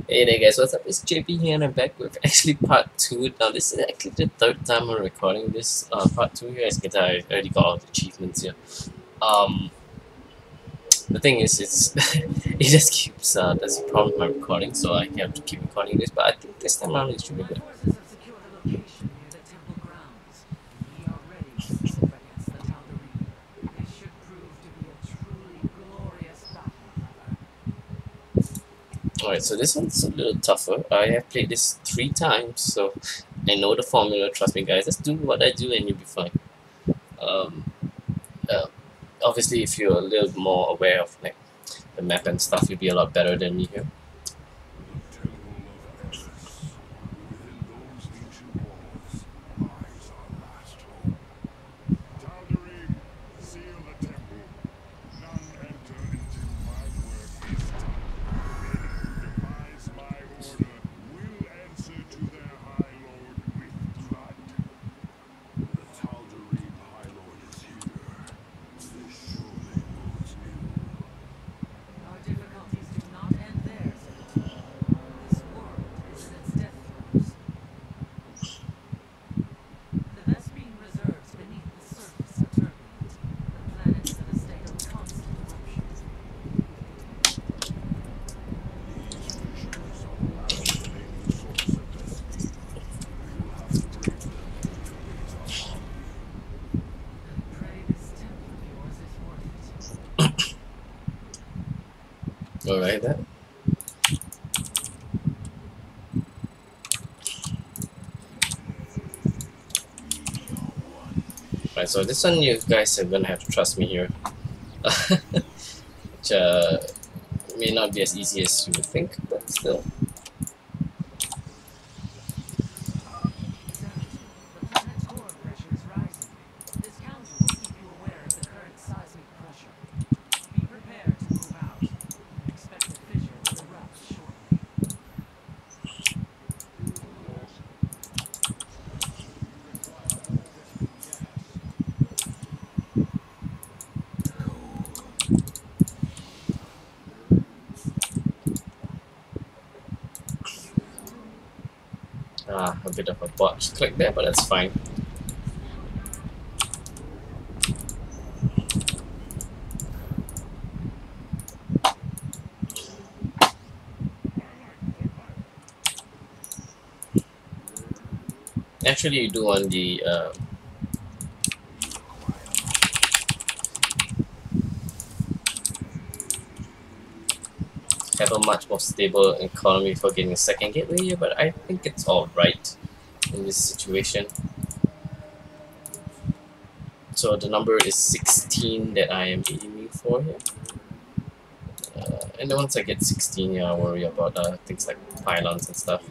Hey there guys, what's up? It's JP here and I'm back with actually part 2. Now this is actually the third time I'm recording this part 2 here. As you can tell, I already got all the achievements here. Um, the thing is, it's it just keeps, there's a problem with my recording, so I have to keep recording this, but I think this time around it should be good. Alright, so this one's a little tougher. I have played this 3 times, so I know the formula, trust me guys. Just do what I do and you'll be fine. Um, uh, Obviously, if you're a little more aware of like the map and stuff, you'll be a lot better than me here. Alright then. Right, so this one you guys are gonna have to trust me here. Which may not be as easy as you would think, but still. A bit of a botched click there, but that's fine. Actually, you do want the have a much more stable economy for getting a second gateway here, but I think it's alright in this situation. So the number is 16 that I am aiming for here. And then once I get 16, yeah, I'll worry about things like pylons and stuff.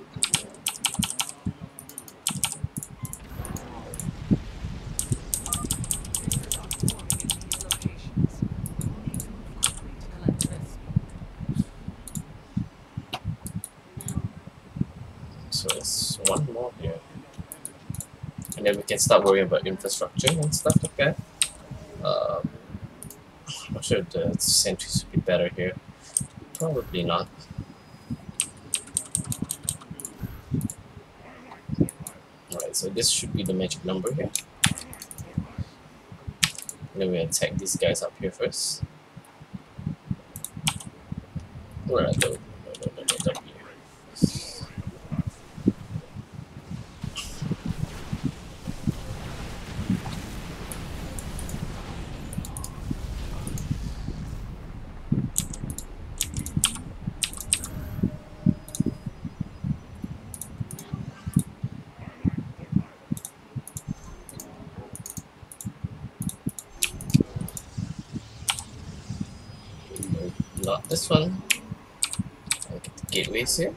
So it's one more here. And then we can start worrying about infrastructure and stuff like that. I'm not sure if the sentries would be better here. Probably not. Alright, so this should be the magic number here. And then we attack these guys up here first. Where are those? No, here. Not this one. I'll get the gateways here.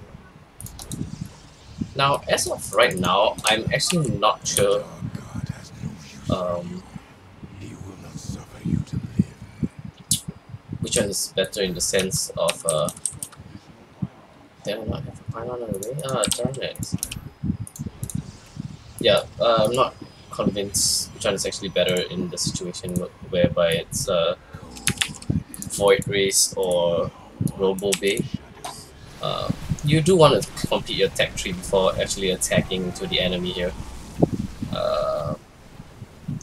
Now, as of right now, I'm actually not sure which one is better in the sense of they will not have a pylon on the way. Darn it. Yeah, I'm not convinced which one is actually better in the situation whereby it's Void Race or Robo Bay. You do want to complete your tech tree before actually attacking to the enemy here.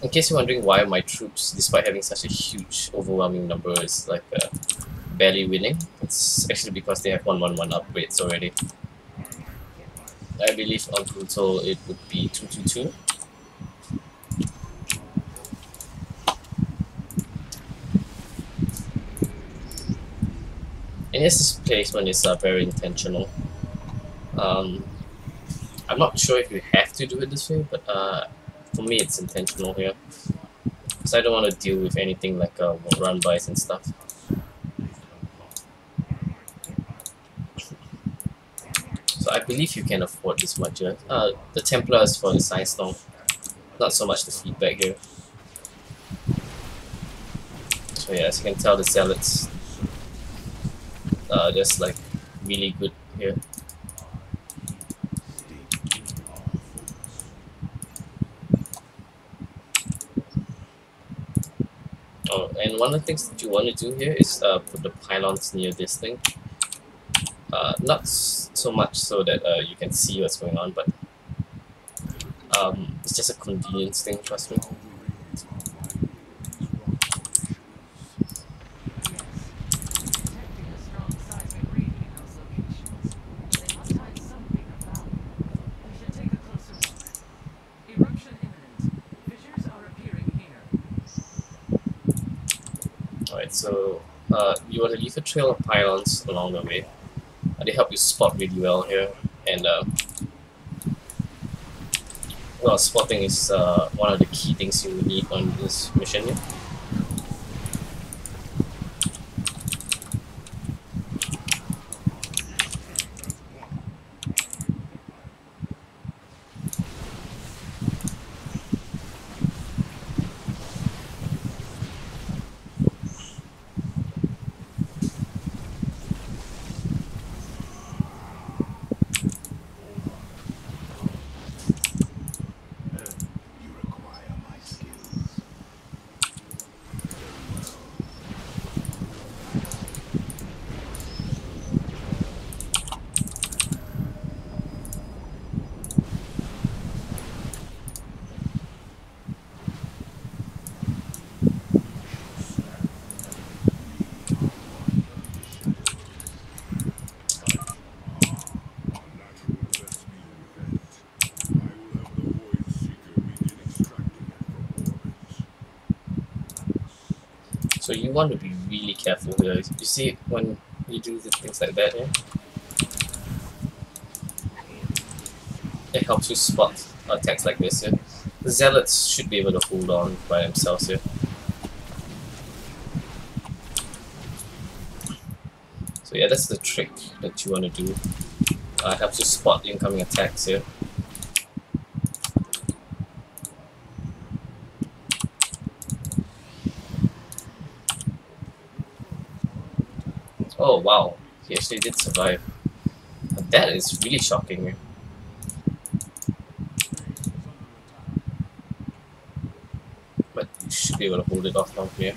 In case you're wondering why my troops, despite having such a huge, overwhelming number, is like barely winning, it's actually because they have 111 upgrades already. I believe on brutal it would be 222. And yes, this placement is very intentional. I'm not sure if you have to do it this way, but for me it's intentional here. Because I don't want to deal with anything like run bys and stuff. So I believe you can afford this much here. The Templars for the Science Storm, not so much the feedback here. So yeah, as you can tell, the Zealots are just like really good here. Oh, and one of the things that you want to do here is put the pylons near this thing. Not so much so that you can see what's going on, but it's just a convenience thing, trust me. Alright, so you want to leave a trail of pylons along the way. They help you spot really well here, and well, spotting is one of the key things you need on this mission here. So you want to be really careful here. You see when you do the things like that here? It helps you spot attacks like this here. The Zealots should be able to hold on by themselves here. So yeah, that's the trick that you want to do. It helps you spot incoming attacks here. Oh wow, he actually did survive. That is really shocking. But you should be able to hold it off from here.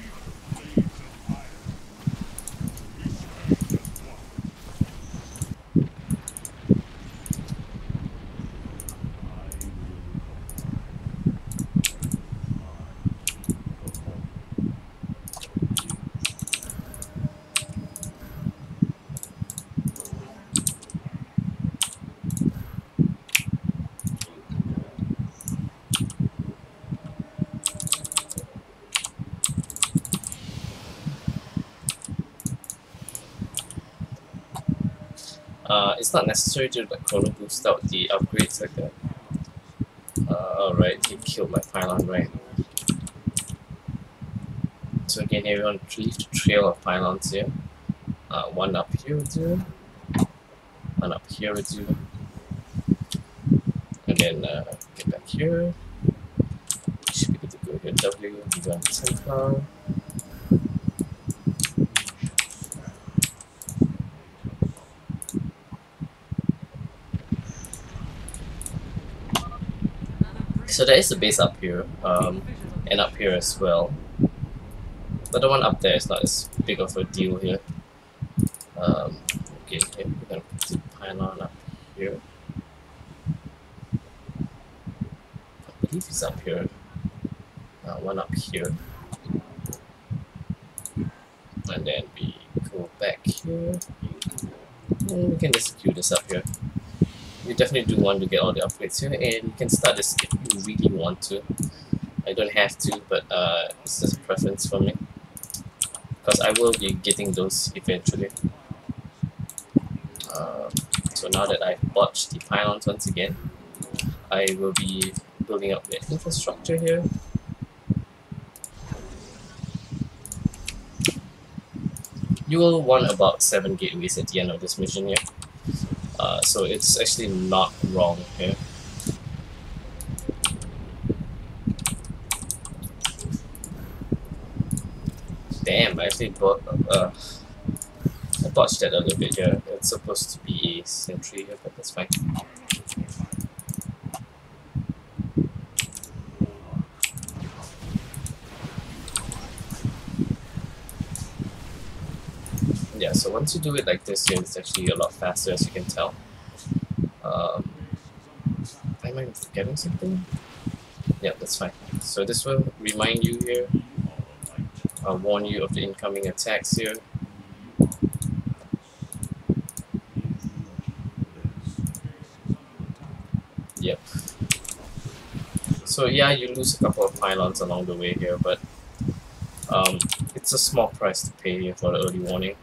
It's not necessary to like chrono boost out the upgrades like that. Alright, he killed my pylon, right? So again, here we want to leave the trail of pylons here. One up here with you, one up here with you, and then get back here. Should be good to go here. W, we go on Templar. So there is a base up here, and up here as well. But the one up there is not as big of a deal here. Okay, we're gonna put the pylon up here. I believe it's up here. One up here. And then we go back here. And we can just queue this up here. You definitely do want to get all the upgrades here, and you can start this if you really want to. I don't have to, but it's just a preference for me. Because I will be getting those eventually. So now that I've botched the pylons once again, I will be building up the infrastructure here. You will want about 7 gateways at the end of this mission here. So it's actually not wrong here. Damn, I actually I botched that a little bit here. It's supposed to be a sentry here, but that's fine. Yeah, so once you do it like this here, it's actually a lot faster, as you can tell. Am I forgetting something? Yeah, that's fine. So this will remind you here. I'll warn you of the incoming attacks here. Yep. So yeah, you lose a couple of pylons along the way here, but it's a small price to pay here for the early warning.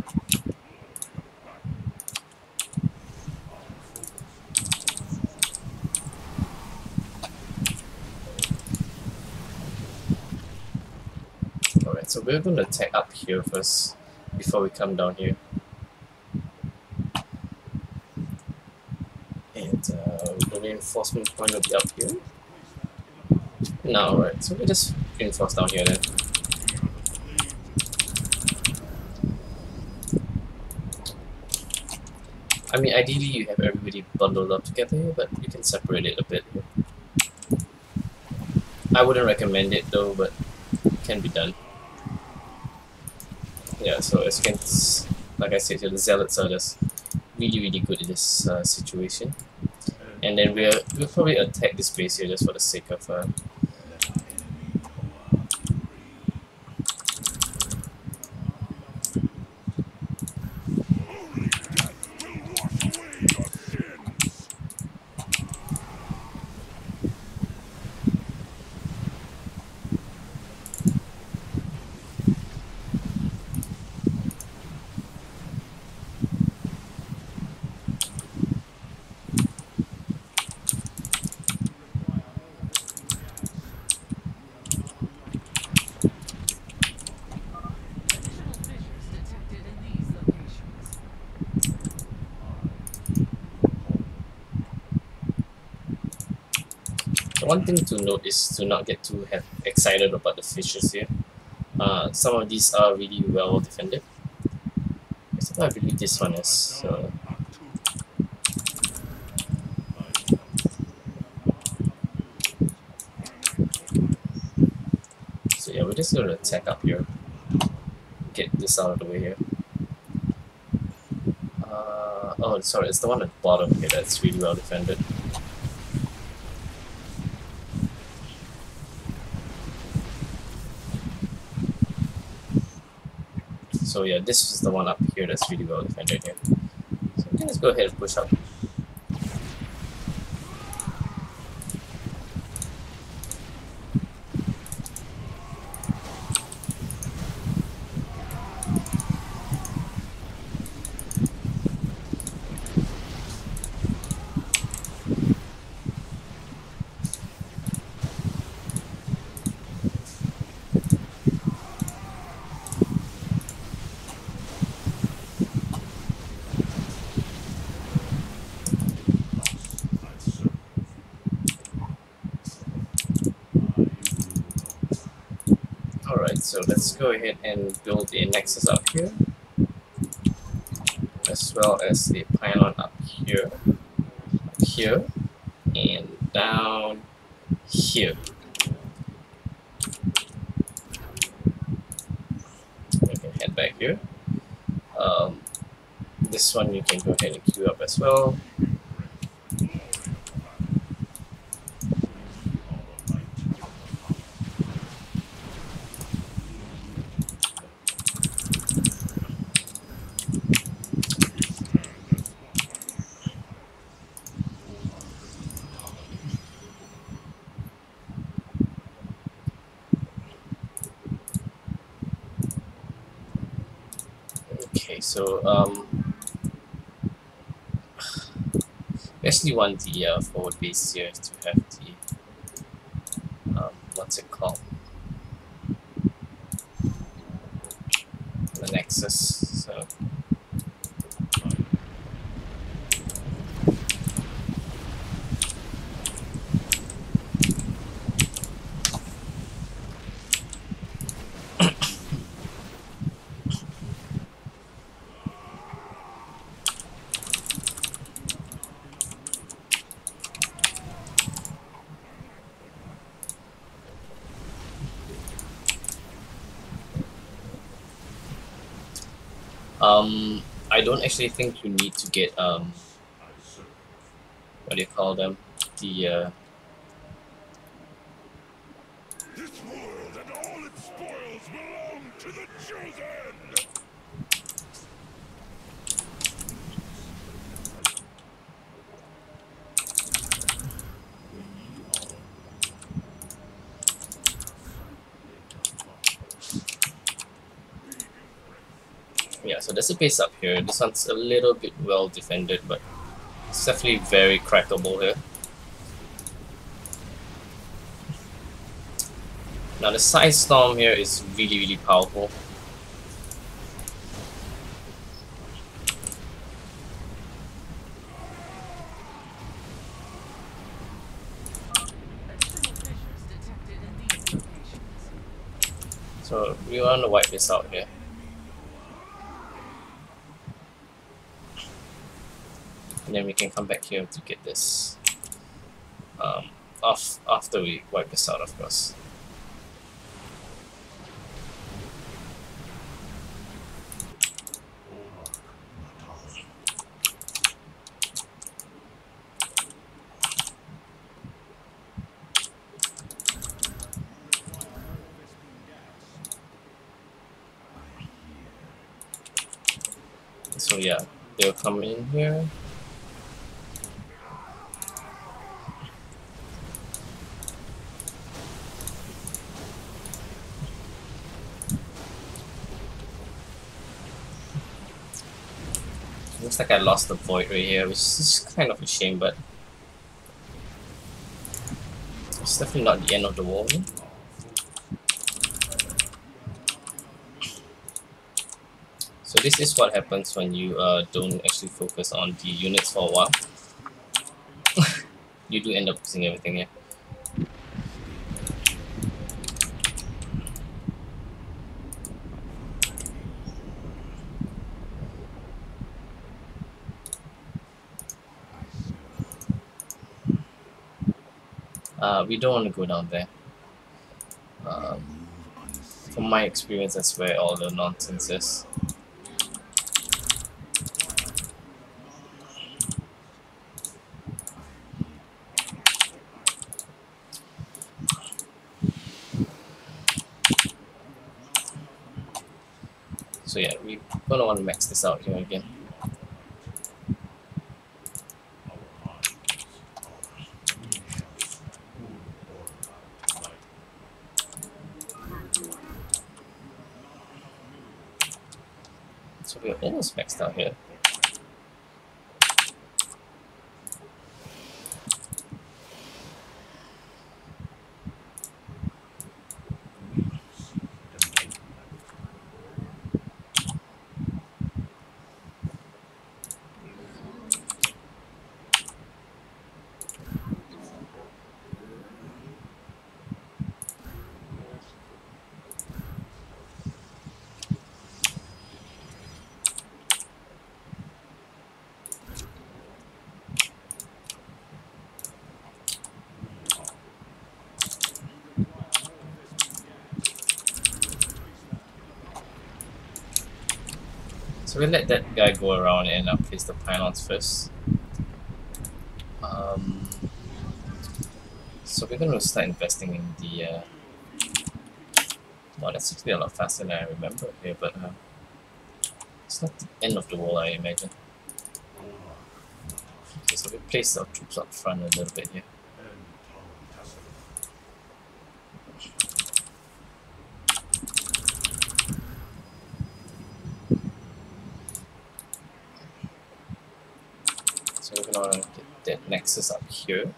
Alright, so we're going to attack up here first before we come down here. And the reinforcement point will be up here. No, alright, so we just reinforce down here then. I mean, ideally you have everybody bundled up together here, but you can separate it a bit here. I wouldn't recommend it though, but it can be done. Yeah, so as you can, like I said here, the zealots are just really good in this situation. And then we'll probably attack this base here just for the sake of one thing to note is to not get too excited about the fishes here. Some of these are really well defended. Except I believe this one is. So yeah, we're just going to attack up here. Get this out of the way here. Oh, sorry, it's the one at the bottom here that's really well defended. So yeah, this is the one up here that's really well defended here. So we can just go ahead and push up. Alright, so let's go ahead and build the nexus up here, as well as the pylon up here, and down here. We can head back here. This one you can go ahead and queue up as well. Okay, so we actually want the forward base here to have the what's it called? The nexus. So I don't actually think you need to get what do you call them? The This world and all its spoils belong to the chosen! yeah, so there's a base up here. This one's a little bit well defended, but it's definitely very crackable here. Now the side storm here is really powerful. So we want to wipe this out here. And then we can come back here to get this off after we wipe this out, of course. So yeah, they'll come in here. Looks like I lost the void right here, which is kind of a shame, but it's definitely not the end of the world. So this is what happens when you don't actually focus on the units for a while. You do end up losing everything here. We don't want to go down there. From my experience, that's where all the nonsense is. So yeah, we're gonna want to max this out here again. So we're almost maxed out here. we'll let that guy go around and place the pylons first. So we're going to start investing in the. Well, that's actually a lot faster than I remember here, but it's not the end of the world, I imagine. Okay, so we place our troops up front a little bit here. So we're gonna get that nexus up here.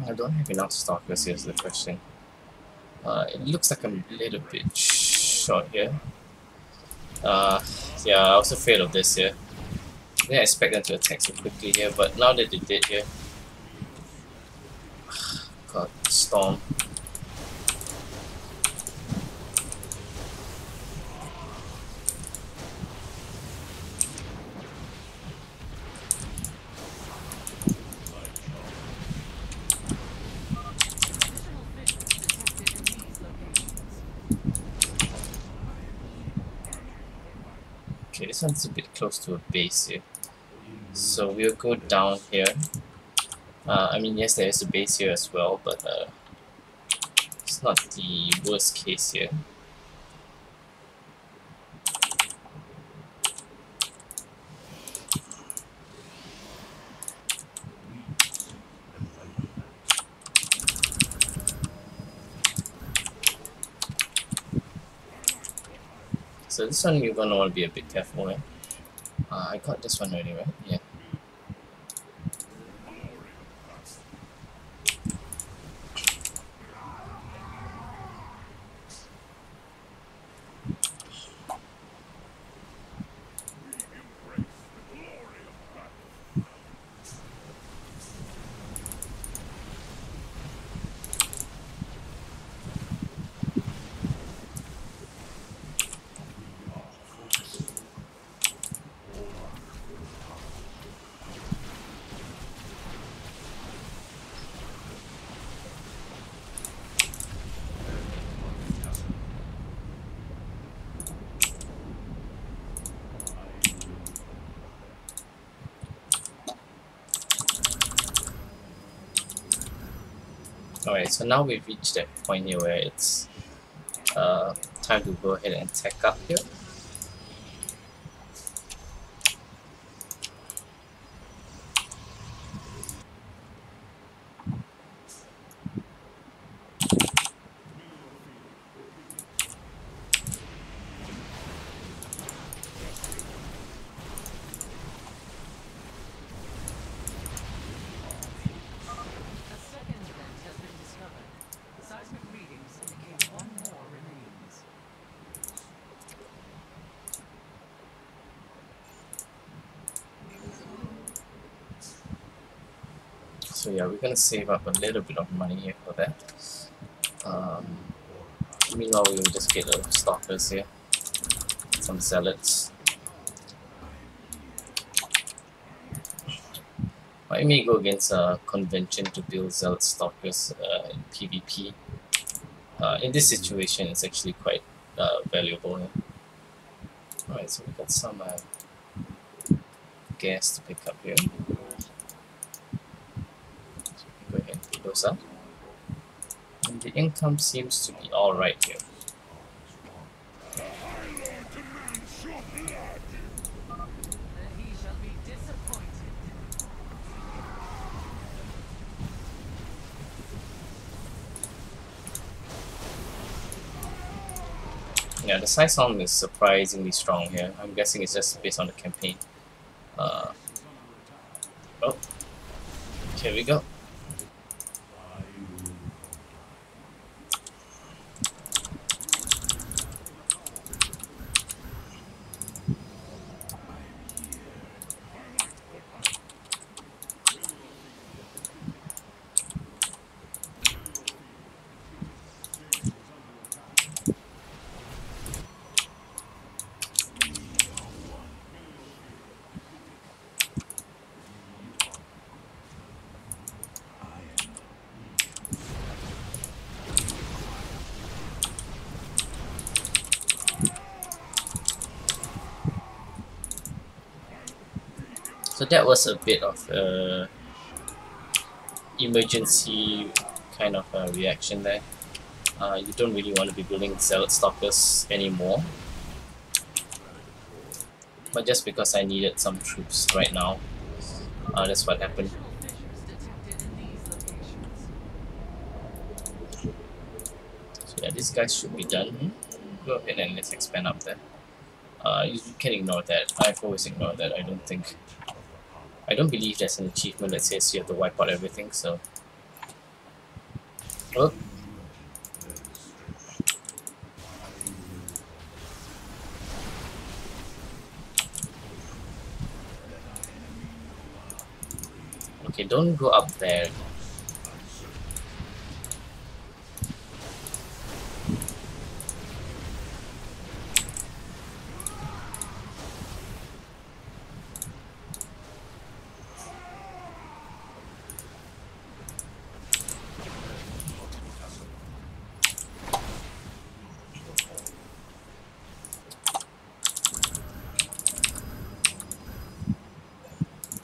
I don't have enough stalkers, here's the question. It looks like I'm a little bit short here. Yeah, I was afraid of this here. I didn't expect them to attack so quickly here, but now that they did here. God, storm. Okay, this one's a bit close to a base here. So we'll go down here. I mean, yes, there is a base here as well, but it's not the worst case here. So this one you're gonna want to be a bit careful, eh? I got this one already, right? Yeah. Alright, so now we've reached that point here where it's time to go ahead and attack up here. So yeah, we're gonna save up a little bit of money here for that. Meanwhile, we'll just get the stalkers here, some zealots. I may go against a convention to build zealot stalkers in PvP. In this situation, it's actually quite valuable. Yeah? Alright, so we got some gas to pick up here. So we go ahead and pick those up. And the income seems to be alright here. Yeah, the Sai Song is surprisingly strong here. I'm guessing it's just based on the campaign. Oh, here we go. So that was a bit of a emergency kind of a reaction there. You don't really want to be building Zealot Stalkers anymore. But just because I needed some troops right now, that's what happened. So yeah, these guys should be done. Go ahead and let's expand up there. You can ignore that. I've always ignored that. I don't believe there's an achievement that says you have to wipe out everything, so... Oh. Okay, don't go up there.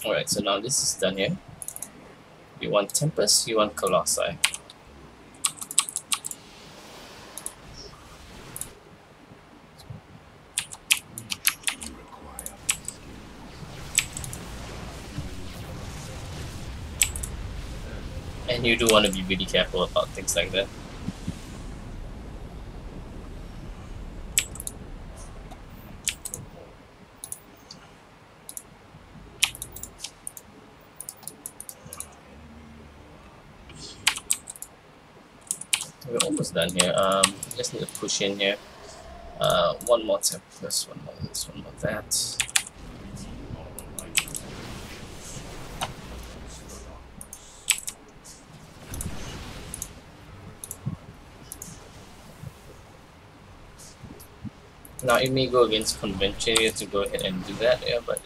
Alright, so now this is done here. You want Tempest, you want Colossi. And you do want to be really careful about things like that. We're almost done here. Just need to push in here. One more Tempest, one more this, one more that. Now it may go against convention here to go ahead and do that, yeah, but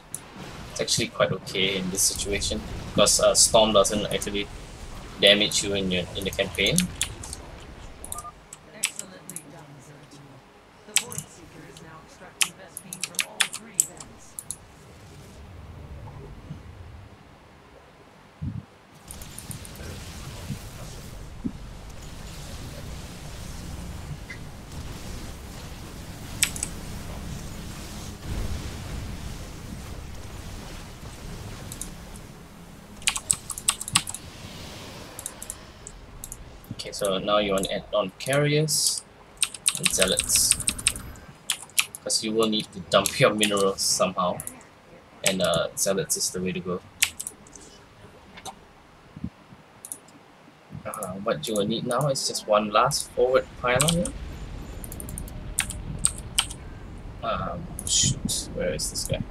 it's actually quite okay in this situation because Storm doesn't actually damage you in the campaign. Excellently done, Zerati. The Void Seeker is now extracting best beam from all 3 vents. Okay, so now you want to add on carriers and zealots because you will need to dump your minerals somehow, and zealots is the way to go. What you will need now is just one last forward pylon here. Shoot, where is this guy?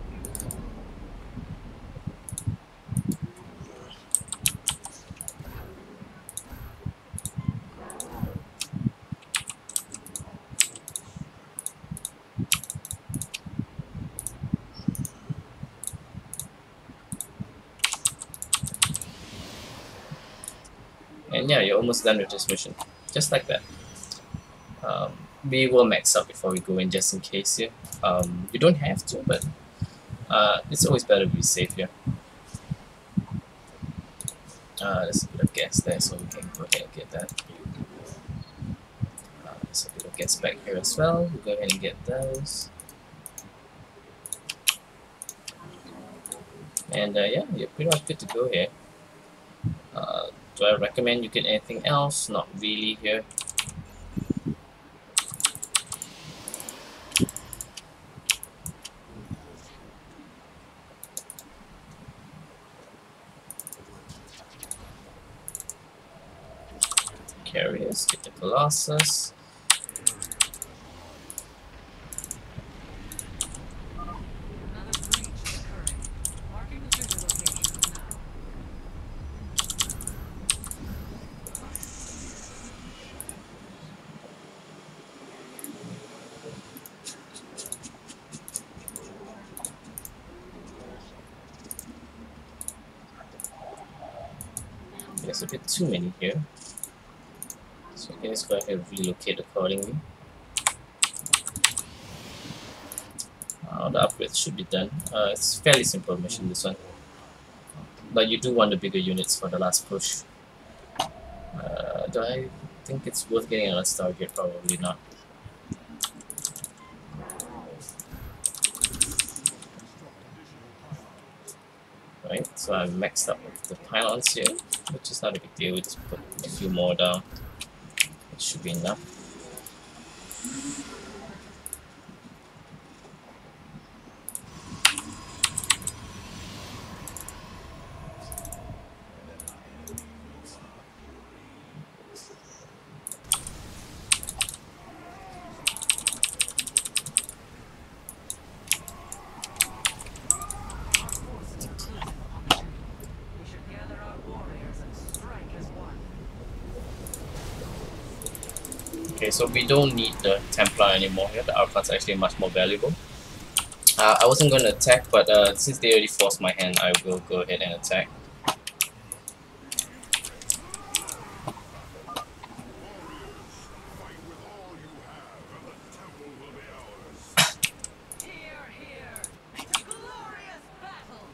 And yeah, you're almost done with this mission. Just like that. We will max out before we go in just in case here. You don't have to, but it's always better to be safe here. There's a bit of gas there, so we can go ahead and get that. There's a bit of gas back here as well. We'll go ahead and get those. And yeah, you're pretty much good to go here. Do I recommend you get anything else? Not really here. Carriers, get the Colossus. Another breach is occurring. Marking the trigger locations now. There's a bit too many here. So okay, let's go ahead and relocate accordingly. The upgrades should be done. It's a fairly simple mission, this one. but you do want the bigger units for the last push. Do I think it's worth getting another Stargate? Probably not. Right, so I'm maxed up with the pylons here, which is not a big deal. We just put a few more down. It should be enough. We should gather our warriors and strike as one. Okay, so we don't need the Templar anymore here. The Archon's actually much more valuable. I wasn't going to attack, but since they already forced my hand, I will go ahead and attack. Here, here, to glorious battle.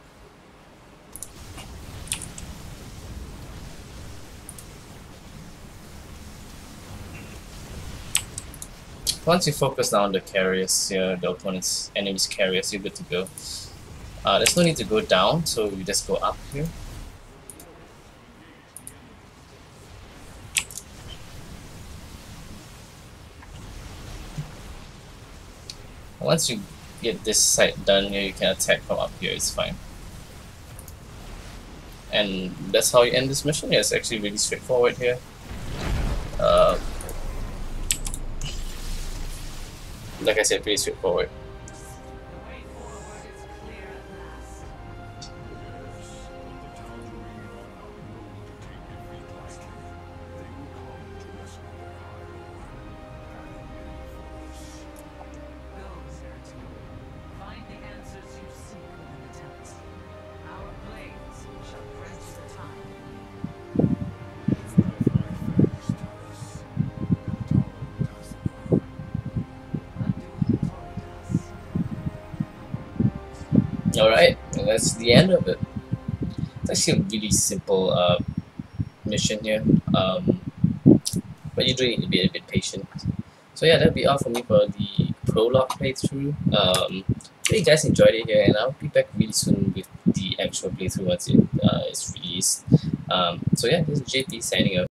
Once you focus down the carriers here, the opponent's enemy's carriers, you're good to go. There's no need to go down, so you just go up here. Once you get this side done here, you can attack from up here, it's fine. And that's how you end this mission. Yeah, it's actually really straightforward here. Like I said, pretty straightforward. The way forward is clear at last. Go, Zeratul. Find the answers you seek within the tempest. Our blades shall drench the time. Alright, and that's the end of it. It's actually a really simple mission here, but you do need to be a bit patient. So yeah, that'll be all for me for the prologue playthrough. Hope you guys enjoyed it here, and I'll be back really soon with the actual playthrough once it is released. So yeah, this is JP signing off.